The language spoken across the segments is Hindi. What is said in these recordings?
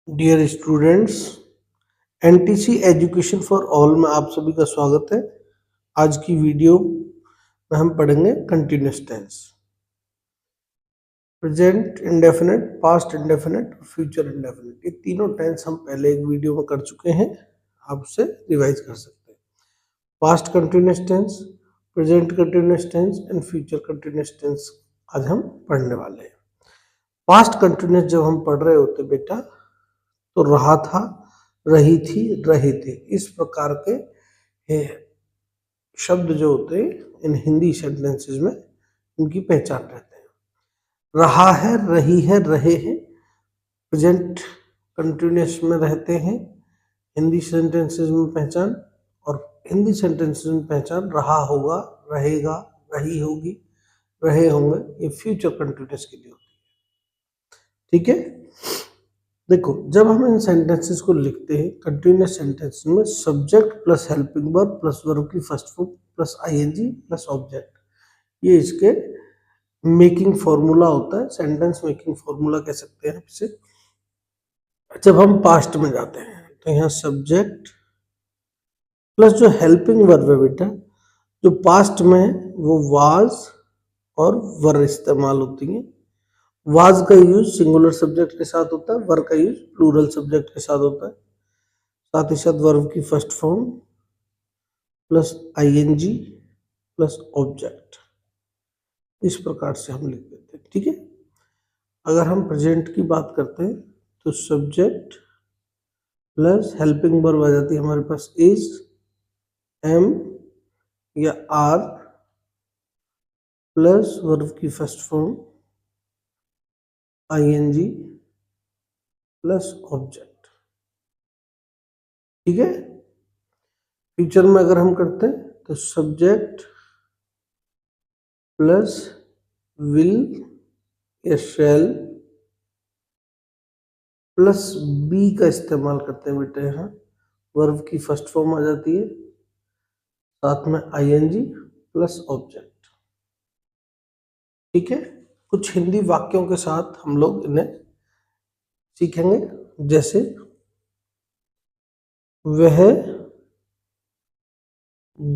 Dear students, NTC education for all में आप सभी का स्वागत है। आज की वीडियो में हम पढ़ेंगे continuous tense, present indefinite, past indefinite और फ्यूचर इंडेफिनिट। ये तीनों टेंस हम पहले एक वीडियो में कर चुके हैं, आप उसे रिवाइज कर सकते हैं। Past continuous tense, present continuous tense and future continuous tense आज हम पढ़ने वाले हैं। पास्ट कंटिन्यूअस जब हम पढ़ रहे होते बेटा, तो रहा था, रही थी, रहे थे, इस प्रकार के शब्द जो होते हैं इन हिंदी सेंटेंसेस में इनकी पहचान रहते हैं। रहा है, रही है, रहे हैं, प्रेजेंट कंटिन्यूअस में रहते हैं हिंदी सेंटेंसेस में पहचान, और हिंदी सेंटेंसेस में पहचान रहा होगा, रहेगा, रही होगी, रहे होंगे, ये फ्यूचर कंटिन्यूअस के लिए होती है। ठीक है, देखो जब हम इन सेंटेंसेस को लिखते हैं कंटिन्यूअस सेंटेंस में, subject plus helping verb plus verb की first form plus ING plus object, ये इसके मेकिंग फॉर्मूला होता है, सेंटेंस मेकिंग फॉर्मूला कह सकते हैं इसे। जब हम पास्ट में जाते हैं तो यहाँ सब्जेक्ट प्लस जो हेल्पिंग वर्ब है बेटा, जो पास्ट में है वो वाज और वर इस्तेमाल होती है। वाज का यूज सिंगुलर सब्जेक्ट के साथ होता है, वर का यूज प्लूरल सब्जेक्ट के साथ होता है, साथ ही साथ वर्ब की first form plus ING plus object, इस प्रकार से हम लिख देते हैं। ठीक है, अगर हम प्रेजेंट की बात करते हैं तो सब्जेक्ट प्लस हेल्पिंग वर्ब आ जाती है हमारे पास इज, एम या आर प्लस वर्ब की first form ING plus object. ठीक है, फ्यूचर में अगर हम करते हैं तो सब्जेक्ट प्लस विल या शैल प्लस बी का इस्तेमाल करते हैं बेटा, यहाँ वर्ब की फर्स्ट फॉर्म आ जाती है, साथ में आईएनजी प्लस ऑब्जेक्ट। ठीक है, कुछ हिंदी वाक्यों के साथ हम लोग इन्हें सीखेंगे, जैसे वह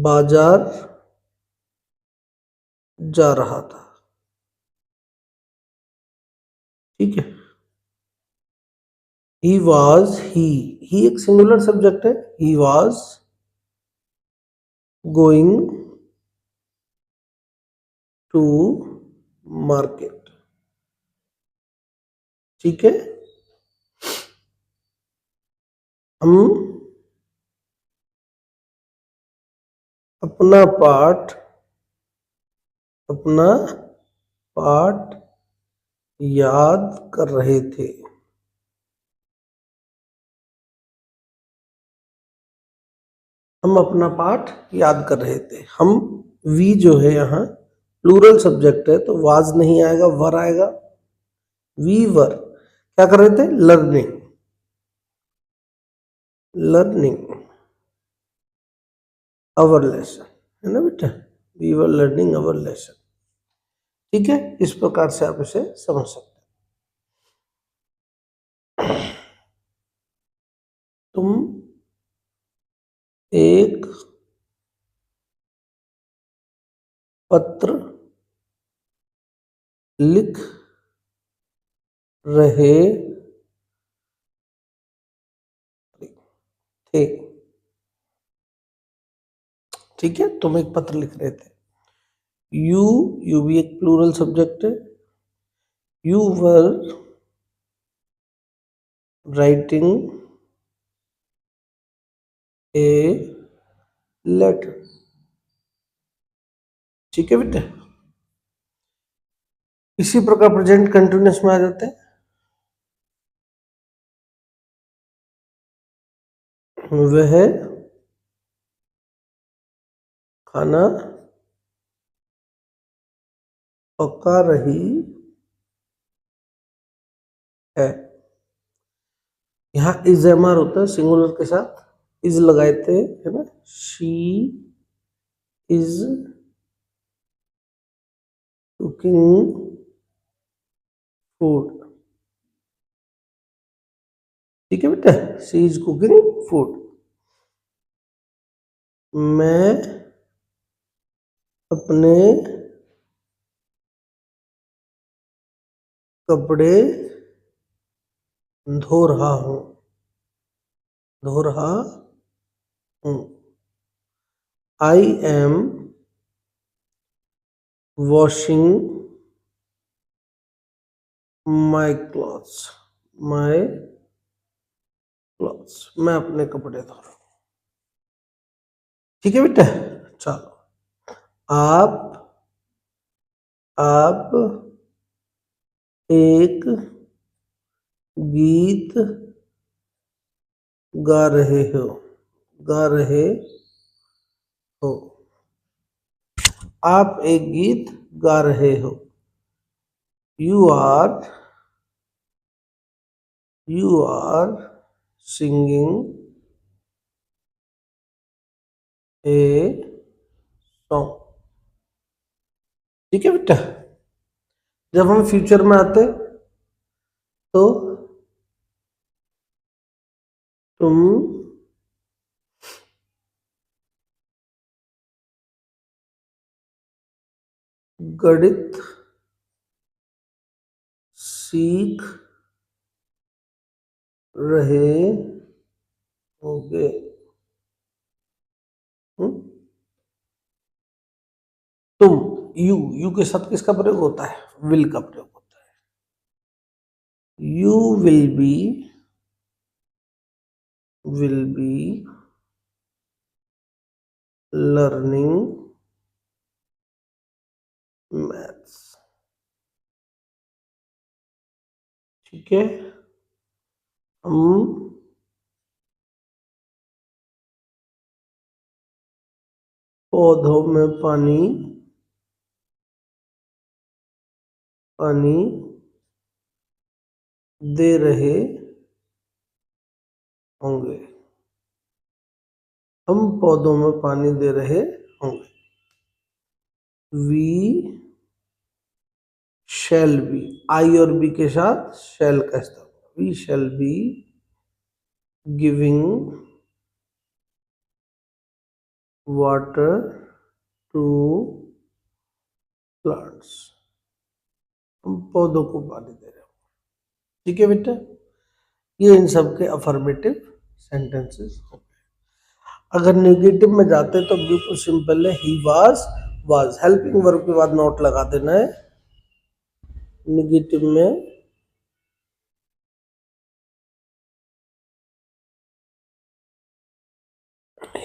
बाजार जा रहा था। ठीक है, ही वॉज, ही एक सिंगुलर सब्जेक्ट है, he was going to market. ठीक है, हम अपना पाठ याद कर रहे थे। हम अपना पाठ याद कर रहे थे। हम, वी जो है यहाँ प्लूरल सब्जेक्ट है तो वाज नहीं आएगा, वर आएगा। वी वर क्या कर रहे थे? लर्निंग अवर लेसन, है ना बेटा, we were learning our lesson. ठीक है, इस प्रकार से आप इसे समझ सकते हैं। तुम एक पत्र लिख रहे थे। ठीक है, तुम एक पत्र लिख रहे थे। यू भी एक प्लूरल सब्जेक्ट है, you were writing a letter. ठीक है बेटा, इसी प्रकार प्रेजेंट कंटिन्यूअस में आ जाते हैं। वह खाना पका रही है। यहाँ इज एम आर होता है, सिंगुलर के साथ इज लगाए थे, है ना। She is cooking food. ठीक है बेटा, शी इज कुकिंग फूड। मैं अपने कपड़े धो रहा हूँ, धो रहा हूँ। I am washing my clothes, my clothes, मैं अपने कपड़े धो रहा हूँ। ठीक है बेटा, चलो आप एक गीत गा रहे हो, गा रहे हो, आप एक गीत गा रहे हो। You are singing a song. ठीक है बेटा, जब हम फ्यूचर में आते तो तुम गणित सीख रहे होगे। तुम, यू के साथ किसका प्रयोग होता है? विल का प्रयोग होता है। You will be learning maths. ठीक है, हम पौधों में पानी दे रहे होंगे, हम पौधों में पानी दे रहे होंगे। वी शैल बी, आई और बी के साथ शैल का इस्तेमाल। We shall be giving water to plants, हम पौधों को पानी दे रहे हो। ठीक है बेटा, ये इन सब के अफर्मेटिव सेंटेंसेस हो गए। अगर नेगेटिव में जाते तो बिल्कुल सिंपल है, ही वाज हेल्पिंग वर्ब के बाद नॉट लगा देना है। नेगेटिव में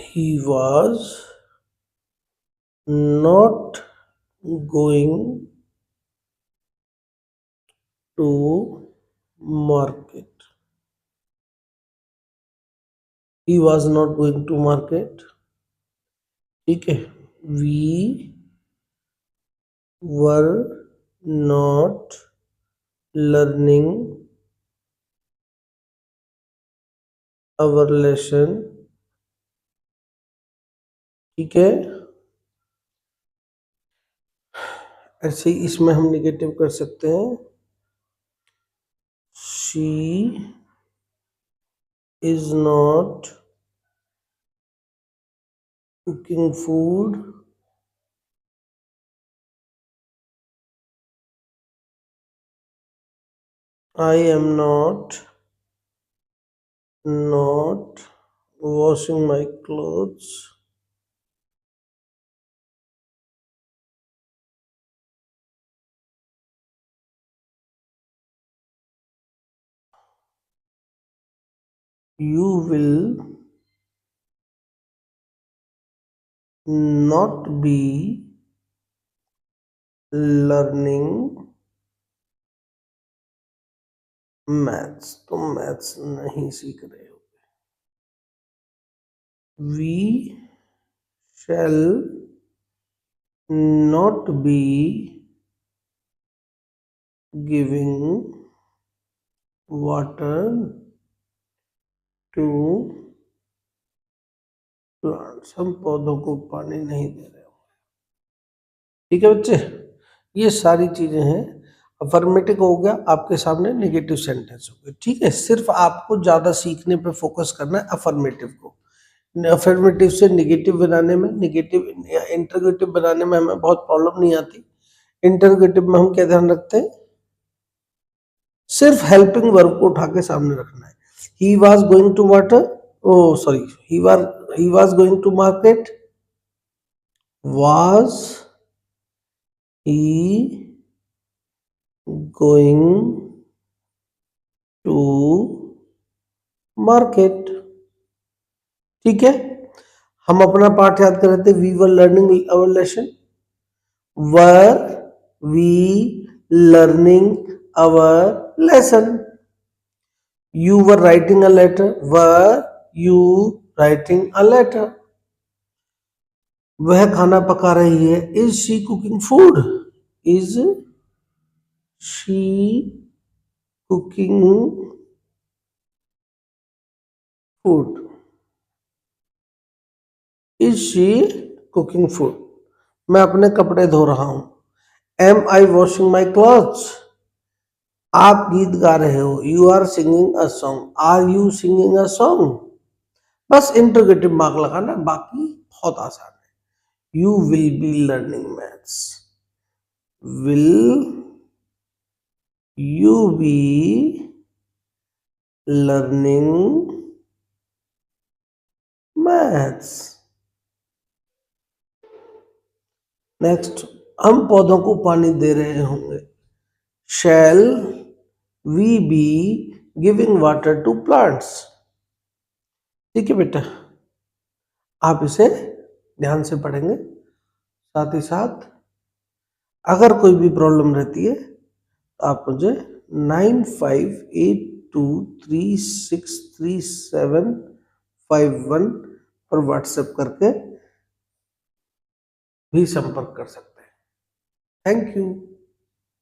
he was not going to market, he was not going to market। ठीक है, we were not learning our lesson। ठीक है, ऐसे ही इसमें हम निगेटिव कर सकते हैं। she is not cooking food, I am not washing my clothes, you will not be learning maths, तुम मैथ्स नहीं सीख रहे हो। We shall not be giving water to plants, हम पौधों को पानी नहीं दे रहे हो। ठीक है बच्चे, ये सारी चीजें हैं। अफर्मेटिव हो गया आपके सामने, नेगेटिव सेंटेंस हो गया। ठीक है, सिर्फ आपको ज्यादा सीखने पे फोकस करना है अफर्मेटिव को। अफर्मेटिव से नेगेटिव बनाने में, नेगेटिव इंटरोगेटिव बनाने में हमें बहुत प्रॉब्लम नहीं आती। इंटरोगेटिव में हम क्या ध्यान रखते हैं, सिर्फ हेल्पिंग वर्ब को उठा के सामने रखना है। He was going to water, oh sorry, he was going to market, was he going to market। ठीक है, हम अपना पाठ याद कर रहे थे, we were learning our lesson, were we learning our lesson, you were writing a letter, were you writing a letter, वह खाना पका रही है, is she cooking food, is she cooking food, is she cooking food, मैं अपने कपड़े धो रहा हूं, am I washing my clothes, आप गीत गा रहे हो, you are singing a song, are you singing a song. बस इंटरोगेटिव मार्क लगाना, बाकी बहुत आसान है। You will be learning maths, will you be learning maths. Next, हम पौधों को पानी दे रहे होंगे, shall we be giving water to plants. ठीक है बेटा, आप इसे ध्यान से पढ़ेंगे। साथ ही साथ अगर कोई भी प्रॉब्लम रहती है तो आप मुझे 9582363751 पर व्हाट्सएप करके भी संपर्क कर सकते हैं। Thank you.